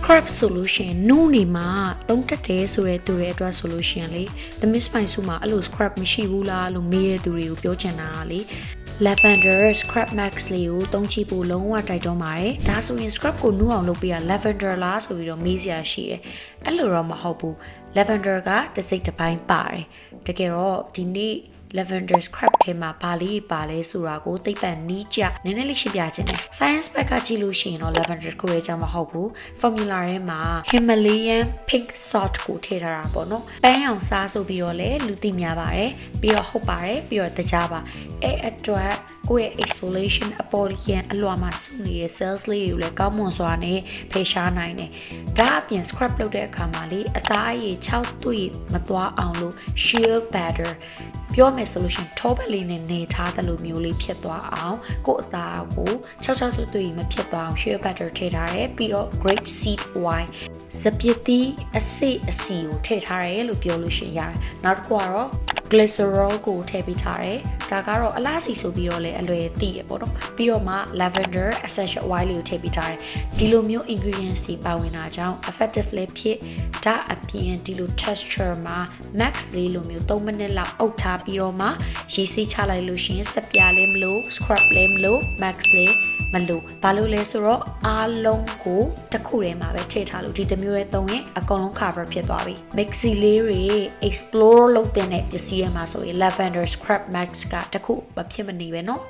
scrub solution နူးနေမှာတုံးတက်တယ်ဆိုတဲ့သူတွေအတွက် solution လေ the miss ပိုင်စုမှာအဲ့လို scrub မရှိဘူးလားလို့မေးတဲ့သူတွေကိုပြောချင်တာလေ lavender scrub max လေးကိုတုံးကြည့်ဖို့လုံးဝတိုက်တွန်းပါတယ်ဒါဆိုရင် scrub ကိုနူးအောင်လုပ်ပေးရ lavender လားဆိုပြီးတော့မေးစရာရှိတယ်အဲ့လိုတော့မဟုတ်ဘူး lavender ကတစ်စိတ်တစ်ပိုင်းပါတယ်တကယ်တော့ဒီနေ့ lavender scrub ထဲမှာဘာလေးပါလဲဆိုတာကိုသိပ္ပံနီးကျနည်းနည်းလေးရှင်းပြခြင်းတယ် science pack ကကြည့်လို့ရှိရင်တော့ lavender ကိုရဲ့အကြောင်းမဟုတ်ဘူး formula ထဲမှာ Himalayan pink salt ကိုထည့်ထားတာပေါ့နော်ပန်းအောင်စားဆိုပြီးတော့လည်းလူသိများပါတယ်ပြီးတော့ဟုတ်ပါတယ်ပြီးတော့တကြားပါအဲ့အတွက်ကိုယ့်ရဲ့ exfoliation အပေါ်ရန်အလွှာမှာစုနေတဲ့ cells လေးတွေကိုလည်းကောင်းမွန်စွာနဲ့ဖေရှားနိုင်တယ်ဒါအပြင် scrub လုပ်တဲ့အခါမှာလေအသားအရည်6တွေ့မသွားအောင်လို့ shear butterပြောမယ်ဆိုလို့ရှိရင်ထောပတ်လေးနဲ့နေထားတယ်လို့မျိုးလေးဖြစ်သွားအောင်ကိုယ့်အသားကို6တွေ့မဖြစ်သွားအောင် shear butter ထည့်ထားတယ်ပြီးတော့ grape seed oil စပစ်တီအစိအစီကိုထည့်ထားတယ်လို့ပြောလို့ရှိရင်ရတယ်နောက်တစ်ခုကတော့ glycerol ကိုထည့်ပေးထားတယ်ဒါကတော့အလားစီဆိုပြီးတော့လည်းအလွယ်သိရပေါ့နော်ပြီးတော့မှ lavender essential oil လေးကိုထည့်ပေးထားတယ်ဒီလိုမျိုး ingredients တွေပါဝင်တာကြောင့် effective လေးဖြစ်ဒါအပြင်ဒီလို texture မှာ max လေးလိုမျိုး3မိနစ်လောက်အုပ်ထားပြီးတော့မှရေဆေးချလိုက်လို့ရှိရင်စပြားလေးမလို့ scrub လေးမလို့ max လေးမလို့ဘာလို့လဲဆိုတော့အားလုံးကိုတစ်ခုတည်းမှာပဲထည့်ထားလို့ဒီတစ်မျိုးရဲ့သုံးရင်အကုန်လုံး cover ဖြစ်သွားပြီ mixi လေးတွေ explore လုပ်တဲ့ပစ္စည်းရမှာဆိုရင် lavender scrub max ကတစ်ခုမဖြစ်မနေပဲเนาะ